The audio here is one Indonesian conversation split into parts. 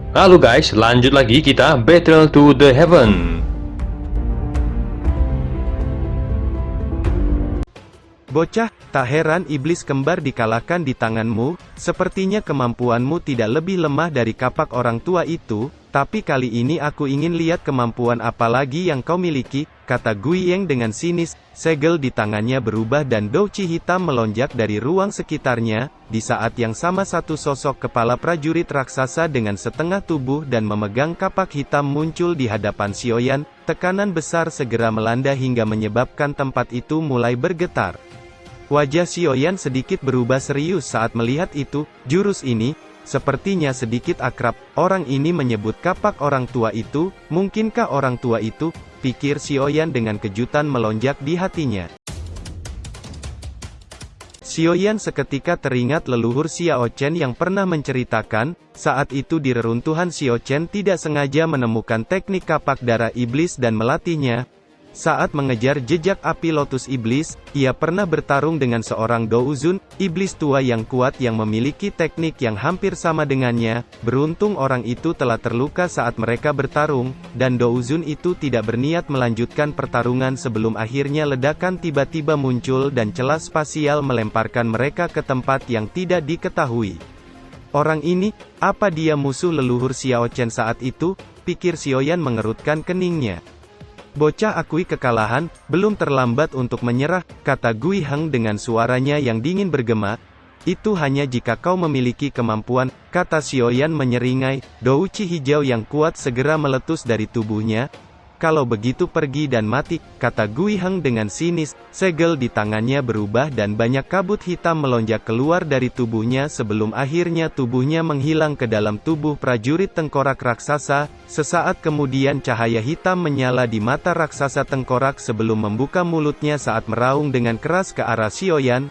Halo guys, lanjut lagi kita Battle to the Heaven. Bocah, tak heran iblis kembar dikalahkan di tanganmu, sepertinya kemampuanmu tidak lebih lemah dari kapak orang tua itu, tapi kali ini aku ingin lihat kemampuan apa lagi yang kau miliki, kata Guiyeng dengan sinis, segel di tangannya berubah dan douci hitam melonjak dari ruang sekitarnya, di saat yang sama satu sosok kepala prajurit raksasa dengan setengah tubuh dan memegang kapak hitam muncul di hadapan Xiaoyan, tekanan besar segera melanda hingga menyebabkan tempat itu mulai bergetar. Wajah Xiaoyan sedikit berubah serius saat melihat itu, jurus ini, sepertinya sedikit akrab, orang ini menyebut kapak orang tua itu, mungkinkah orang tua itu, pikir Xiaoyan dengan kejutan melonjak di hatinya. Xiaoyan seketika teringat leluhur Xiao Chen yang pernah menceritakan, saat itu di reruntuhan Xiao Chen tidak sengaja menemukan teknik kapak darah iblis dan melatihnya. Saat mengejar jejak api lotus iblis, ia pernah bertarung dengan seorang Douzun, iblis tua yang kuat yang memiliki teknik yang hampir sama dengannya. Beruntung orang itu telah terluka saat mereka bertarung, dan Douzun itu tidak berniat melanjutkan pertarungan sebelum akhirnya ledakan tiba-tiba muncul dan celah spasial melemparkan mereka ke tempat yang tidak diketahui. Orang ini, apa dia musuh leluhur Xiao Chen saat itu? Pikir Xiaoyan mengerutkan keningnya. Bocah akui kekalahan, belum terlambat untuk menyerah, kata Gui Heng dengan suaranya yang dingin bergema. Itu hanya jika kau memiliki kemampuan, kata Xiaoyan menyeringai, douci hijau yang kuat segera meletus dari tubuhnya. Kalau begitu pergi dan mati, kata Gui Heng dengan sinis, segel di tangannya berubah dan banyak kabut hitam melonjak keluar dari tubuhnya sebelum akhirnya tubuhnya menghilang ke dalam tubuh prajurit tengkorak raksasa. Sesaat kemudian cahaya hitam menyala di mata raksasa tengkorak sebelum membuka mulutnya saat meraung dengan keras ke arah Xiaoyan.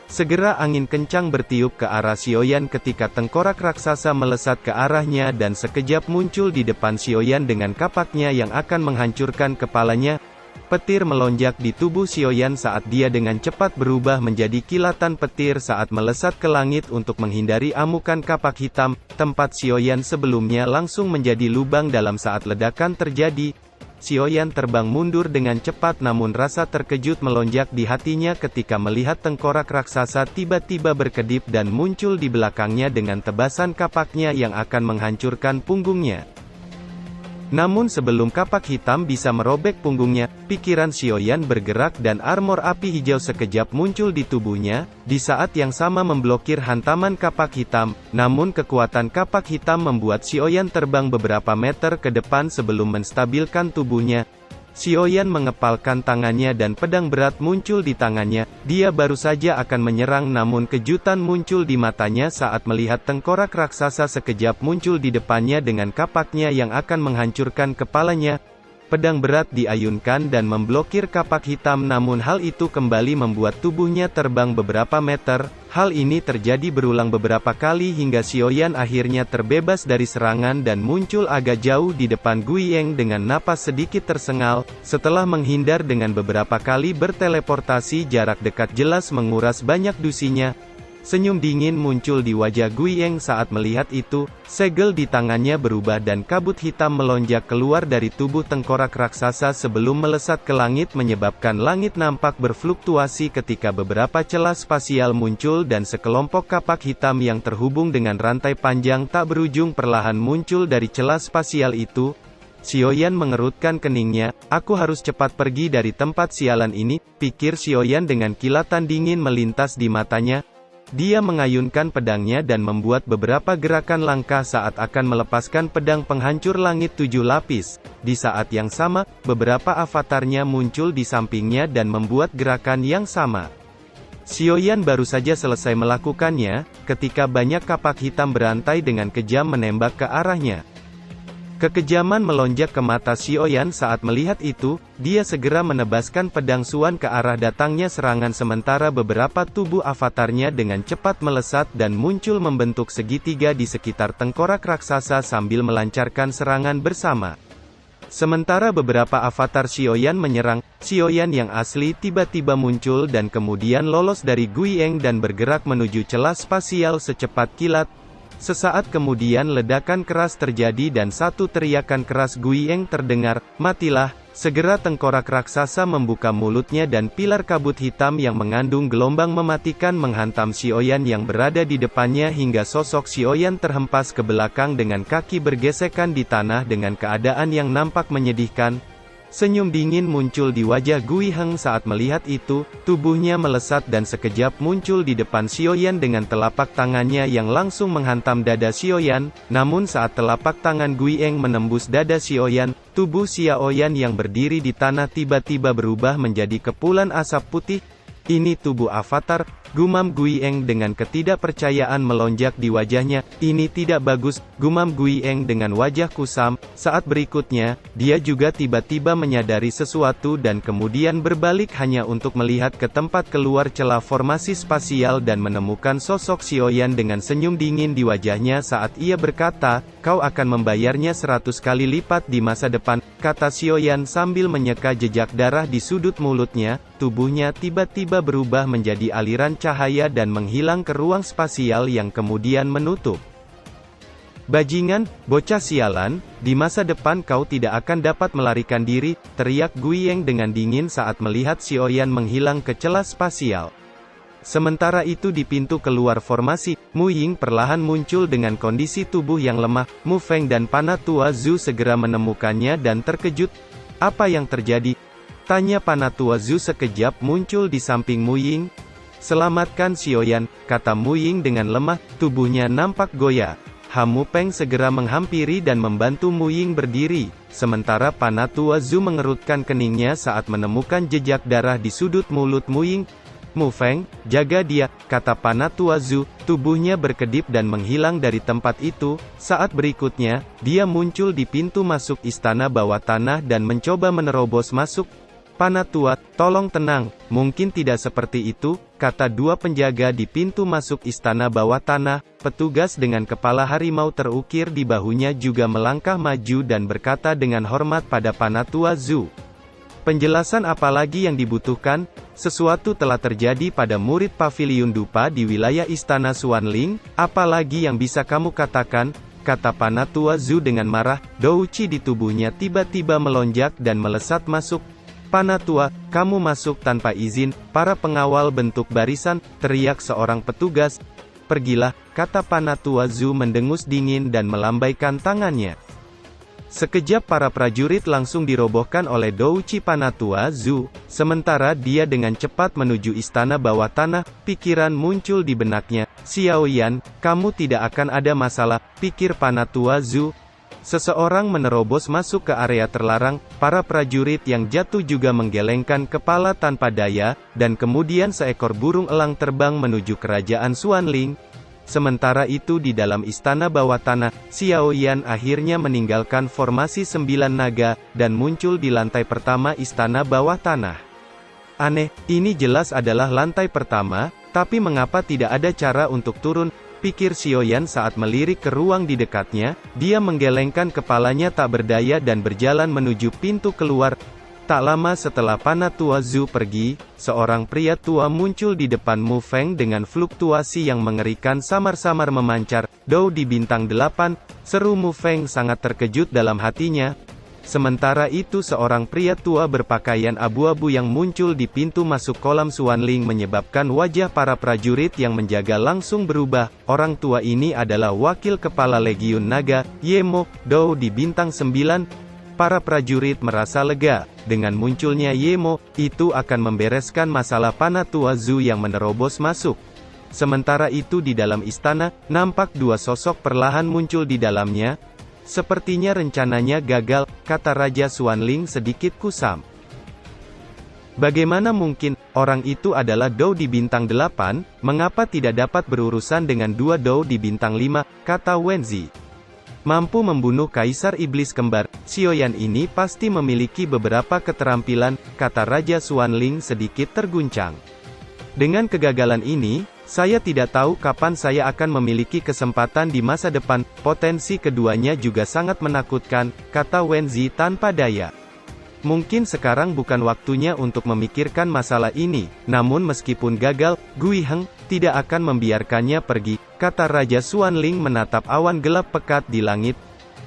Segera angin kencang bertiup ke arah Xiaoyan ketika tengkorak raksasa melesat ke arahnya dan sekejap muncul di depan Xiaoyan dengan kapaknya yang akan menghancurkan kepalanya. Petir melonjak di tubuh Xiaoyan saat dia dengan cepat berubah menjadi kilatan petir saat melesat ke langit untuk menghindari amukan kapak hitam. Tempat Xiaoyan sebelumnya langsung menjadi lubang dalam saat ledakan terjadi. Xiaoyan terbang mundur dengan cepat namun rasa terkejut melonjak di hatinya ketika melihat tengkorak raksasa tiba-tiba berkedip dan muncul di belakangnya dengan tebasan kapaknya yang akan menghancurkan punggungnya. Namun sebelum kapak hitam bisa merobek punggungnya, pikiran Xiaoyan bergerak dan armor api hijau sekejap muncul di tubuhnya, di saat yang sama memblokir hantaman kapak hitam, namun kekuatan kapak hitam membuat Xiaoyan terbang beberapa meter ke depan sebelum menstabilkan tubuhnya. Xiaoyan mengepalkan tangannya dan pedang berat muncul di tangannya, dia baru saja akan menyerang namun kejutan muncul di matanya saat melihat tengkorak raksasa sekejap muncul di depannya dengan kapaknya yang akan menghancurkan kepalanya. Pedang berat diayunkan dan memblokir kapak hitam namun hal itu kembali membuat tubuhnya terbang beberapa meter. Hal ini terjadi berulang beberapa kali hingga Xiaoyan akhirnya terbebas dari serangan dan muncul agak jauh di depan Guiyeng dengan napas sedikit tersengal. Setelah menghindar dengan beberapa kali berteleportasi jarak dekat jelas menguras banyak dusinya. Senyum dingin muncul di wajah Guiyeng saat melihat itu, segel di tangannya berubah dan kabut hitam melonjak keluar dari tubuh tengkorak raksasa sebelum melesat ke langit menyebabkan langit nampak berfluktuasi ketika beberapa celah spasial muncul dan sekelompok kapak hitam yang terhubung dengan rantai panjang tak berujung perlahan muncul dari celah spasial itu. Xiaoyan mengerutkan keningnya, aku harus cepat pergi dari tempat sialan ini, pikir Xiaoyan dengan kilatan dingin melintas di matanya. Dia mengayunkan pedangnya dan membuat beberapa gerakan langkah saat akan melepaskan pedang penghancur langit 7 lapis. Di saat yang sama, beberapa avatarnya muncul di sampingnya dan membuat gerakan yang sama. Xiaoyan baru saja selesai melakukannya, ketika banyak kapak hitam berantai dengan kejam menembak ke arahnya. Kekejaman melonjak ke mata Xiaoyan saat melihat itu, dia segera menebaskan pedang Xuan ke arah datangnya serangan sementara beberapa tubuh avatarnya dengan cepat melesat dan muncul membentuk segitiga di sekitar tengkorak raksasa sambil melancarkan serangan bersama. Sementara beberapa avatar Xiaoyan menyerang, Xiaoyan yang asli tiba-tiba muncul dan kemudian lolos dari Guiyeng dan bergerak menuju celah spasial secepat kilat. Sesaat kemudian ledakan keras terjadi dan satu teriakan keras Guiyeng terdengar, "Matilah!" Segera tengkorak raksasa membuka mulutnya dan pilar kabut hitam yang mengandung gelombang mematikan menghantam Xiaoyan yang berada di depannya hingga sosok Xiaoyan terhempas ke belakang dengan kaki bergesekan di tanah dengan keadaan yang nampak menyedihkan. Senyum dingin muncul di wajah Guiheng saat melihat itu, tubuhnya melesat dan sekejap muncul di depan Xiaoyan dengan telapak tangannya yang langsung menghantam dada Xiaoyan, namun saat telapak tangan Guiyeng menembus dada Xiaoyan, tubuh Xiaoyan yang berdiri di tanah tiba-tiba berubah menjadi kepulan asap putih. "Ini tubuh avatar," gumam Guiyeng dengan ketidakpercayaan melonjak di wajahnya. "Ini tidak bagus," gumam Guiyeng dengan wajah kusam. Saat berikutnya, dia juga tiba-tiba menyadari sesuatu dan kemudian berbalik hanya untuk melihat ke tempat keluar celah formasi spasial dan menemukan sosok Xiaoyan dengan senyum dingin di wajahnya saat ia berkata, "Kau akan membayarnya 100 kali lipat di masa depan," kata Xiaoyan sambil menyeka jejak darah di sudut mulutnya. Tubuhnya tiba-tiba berubah menjadi aliran cahaya dan menghilang ke ruang spasial yang kemudian menutup. "Bajingan, bocah sialan, di masa depan kau tidak akan dapat melarikan diri," teriak Guiyeng dengan dingin saat melihat Xiaoyan menghilang ke celah spasial. Sementara itu di pintu keluar formasi, Mu Ying perlahan muncul dengan kondisi tubuh yang lemah. Mu Feng dan Panatua Zhu segera menemukannya dan terkejut. "Apa yang terjadi?" tanya Panatua Zhu sekejap muncul di samping Mu Ying. "Selamatkan Xiaoyan," kata Mu Ying dengan lemah, tubuhnya nampak goyah. Mu Peng segera menghampiri dan membantu Mu Ying berdiri, sementara Panatua Zhu mengerutkan keningnya saat menemukan jejak darah di sudut mulut Mu Ying. "Mu Feng, jaga dia," kata Panatua Zhu, tubuhnya berkedip dan menghilang dari tempat itu. Saat berikutnya, dia muncul di pintu masuk istana bawah tanah dan mencoba menerobos masuk. "Panatua, tolong tenang, mungkin tidak seperti itu," kata dua penjaga di pintu masuk istana bawah tanah. Petugas dengan kepala harimau terukir di bahunya juga melangkah maju dan berkata dengan hormat pada Panatua Zhu. "Penjelasan apa lagi yang dibutuhkan? Sesuatu telah terjadi pada murid Paviliun Dupa di wilayah istana Xuanling, apa lagi yang bisa kamu katakan?" kata Panatua Zhu dengan marah. Douqi di tubuhnya tiba-tiba melonjak dan melesat masuk. "Panatua, kamu masuk tanpa izin." "Para pengawal bentuk barisan," teriak seorang petugas. "Pergilah," kata Panatua Zhu mendengus dingin dan melambaikan tangannya. Sekejap para prajurit langsung dirobohkan oleh Douqi Panatua Zhu, sementara dia dengan cepat menuju istana bawah tanah. Pikiran muncul di benaknya. "Xiaoyan, kamu tidak akan ada masalah," pikir Panatua Zhu. Seseorang menerobos masuk ke area terlarang, para prajurit yang jatuh juga menggelengkan kepala tanpa daya, dan kemudian seekor burung elang terbang menuju kerajaan Xuanling. Sementara itu di dalam istana bawah tanah, Xiaoyan akhirnya meninggalkan formasi 9 naga, dan muncul di lantai pertama istana bawah tanah. "Aneh, ini jelas adalah lantai pertama, tapi mengapa tidak ada cara untuk turun?" pikir Xiaoyan saat melirik ke ruang di dekatnya. Dia menggelengkan kepalanya tak berdaya dan berjalan menuju pintu keluar. Tak lama setelah Panatua Zhu pergi, seorang pria tua muncul di depan Mu Feng dengan fluktuasi yang mengerikan samar-samar memancar. "Dou di bintang 8, seru Mu Feng sangat terkejut dalam hatinya. Sementara itu seorang pria tua berpakaian abu-abu yang muncul di pintu masuk kolam Xuanling menyebabkan wajah para prajurit yang menjaga langsung berubah. Orang tua ini adalah wakil kepala Legiun Naga, Yemo, Dou di bintang 9. Para prajurit merasa lega. Dengan munculnya Yemo, itu akan membereskan masalah Panatua Zhu yang menerobos masuk. Sementara itu di dalam istana, nampak dua sosok perlahan muncul di dalamnya. "Sepertinya rencananya gagal," kata Raja Xuanling sedikit kusam. "Bagaimana mungkin, orang itu adalah Dou di bintang 8, mengapa tidak dapat berurusan dengan dua Dou di bintang 5, kata Wenzi. "Mampu membunuh Kaisar Iblis Kembar, Xiaoyan ini pasti memiliki beberapa keterampilan," kata Raja Xuanling sedikit terguncang. "Dengan kegagalan ini, saya tidak tahu kapan saya akan memiliki kesempatan di masa depan. Potensi keduanya juga sangat menakutkan," kata Wenzi tanpa daya. "Mungkin sekarang bukan waktunya untuk memikirkan masalah ini, namun meskipun gagal, Guiheng, tidak akan membiarkannya pergi, kata Raja Xuanling menatap awan gelap pekat di langit.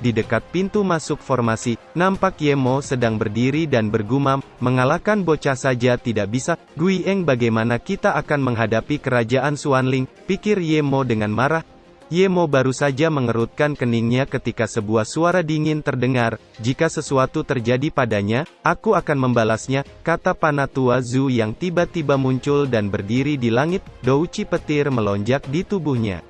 Di dekat pintu masuk formasi, nampak Ye Mo sedang berdiri dan bergumam, mengalahkan bocah saja tidak bisa. Gui Eng, bagaimana kita akan menghadapi kerajaan Xuanling, pikir Ye Mo dengan marah. Ye Mo baru saja mengerutkan keningnya ketika sebuah suara dingin terdengar, jika sesuatu terjadi padanya, aku akan membalasnya, kata Panatua Zhu yang tiba-tiba muncul dan berdiri di langit. Douci petir melonjak di tubuhnya.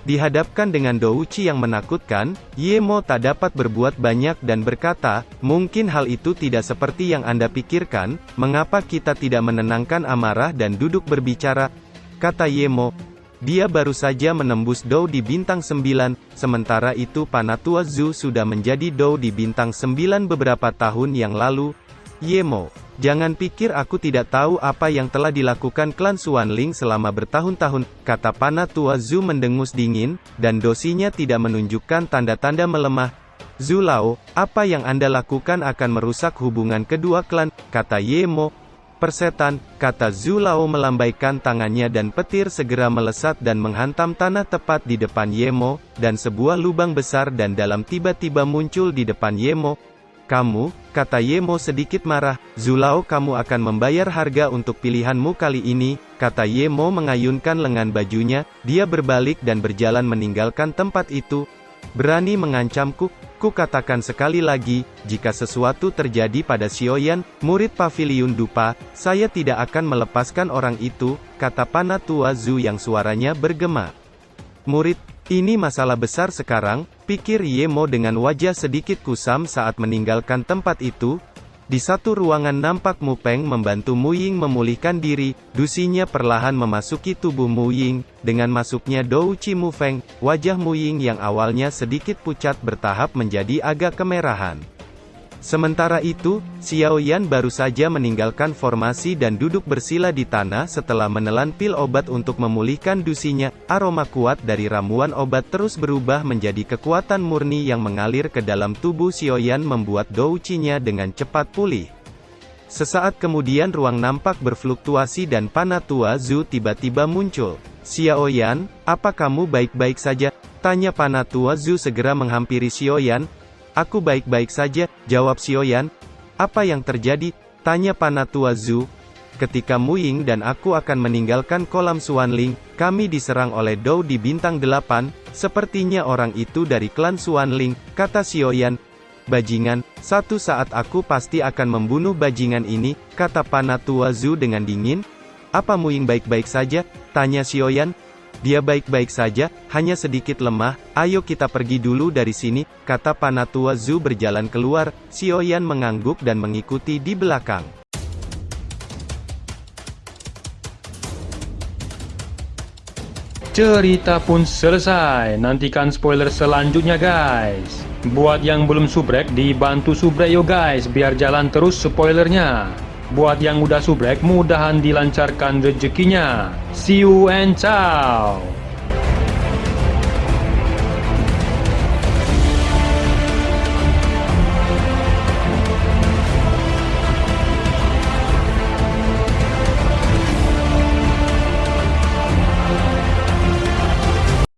Dihadapkan dengan douci yang menakutkan, Ye Mo tak dapat berbuat banyak dan berkata, mungkin hal itu tidak seperti yang Anda pikirkan, mengapa kita tidak menenangkan amarah dan duduk berbicara, kata Ye Mo. Dia baru saja menembus Dou di bintang 9, sementara itu Panatua Zhu sudah menjadi Dou di bintang 9 beberapa tahun yang lalu. Ye Mo, jangan pikir aku tidak tahu apa yang telah dilakukan klan Xuanling selama bertahun-tahun, kata Panatua Zhu mendengus dingin, dan dosinya tidak menunjukkan tanda-tanda melemah. Zhu Lao, apa yang Anda lakukan akan merusak hubungan kedua klan, kata Ye Mo. Persetan, kata Zhu Lao melambaikan tangannya dan petir segera melesat dan menghantam tanah tepat di depan Ye Mo, dan sebuah lubang besar dan dalam tiba-tiba muncul di depan Ye Mo. Kamu, kata Ye Mo sedikit marah, Zhu Lao, kamu akan membayar harga untuk pilihanmu kali ini, kata Ye Mo mengayunkan lengan bajunya, dia berbalik dan berjalan meninggalkan tempat itu. Berani mengancamku? Ku katakan sekali lagi, jika sesuatu terjadi pada Xiaoyan, murid Paviliun Dupa, saya tidak akan melepaskan orang itu, kata Panatua Zhu yang suaranya bergema. Murid, ini masalah besar sekarang, pikir Ye Mo dengan wajah sedikit kusam saat meninggalkan tempat itu. Di satu ruangan nampak Mu Peng membantu Mu Ying memulihkan diri, dusinya perlahan memasuki tubuh Mu Ying. Dengan masuknya Douci Mu Feng, wajah Mu Ying yang awalnya sedikit pucat bertahap menjadi agak kemerahan. Sementara itu, Xiaoyan baru saja meninggalkan formasi dan duduk bersila di tanah setelah menelan pil obat untuk memulihkan dusinya. Aroma kuat dari ramuan obat terus berubah menjadi kekuatan murni yang mengalir ke dalam tubuh Xiaoyan membuat doucinya dengan cepat pulih. Sesaat kemudian ruang nampak berfluktuasi dan Panatua Zhu tiba-tiba muncul. Xiaoyan, apa kamu baik-baik saja? Tanya Panatua Zhu segera menghampiri Xiaoyan. Aku baik-baik saja, jawab Xiaoyan. Apa yang terjadi? Tanya Panatua Zhu. Ketika Mu Ying dan aku akan meninggalkan kolam Xuanling, kami diserang oleh Dou di bintang 8, sepertinya orang itu dari klan Xuanling, kata Xiaoyan. Bajingan, satu saat aku pasti akan membunuh bajingan ini, kata Panatua Zhu dengan dingin. Apa Mu Ying baik-baik saja? Tanya Xiaoyan. Dia baik-baik saja, hanya sedikit lemah, ayo kita pergi dulu dari sini, kata Panatua Zhu berjalan keluar. Xiaoyan mengangguk dan mengikuti di belakang. Cerita pun selesai, nantikan spoiler selanjutnya guys. Buat yang belum subrek, dibantu subrek yo guys, biar jalan terus spoilernya. Buat yang udah subrek, mudahan dilancarkan rezekinya. See you and ciao.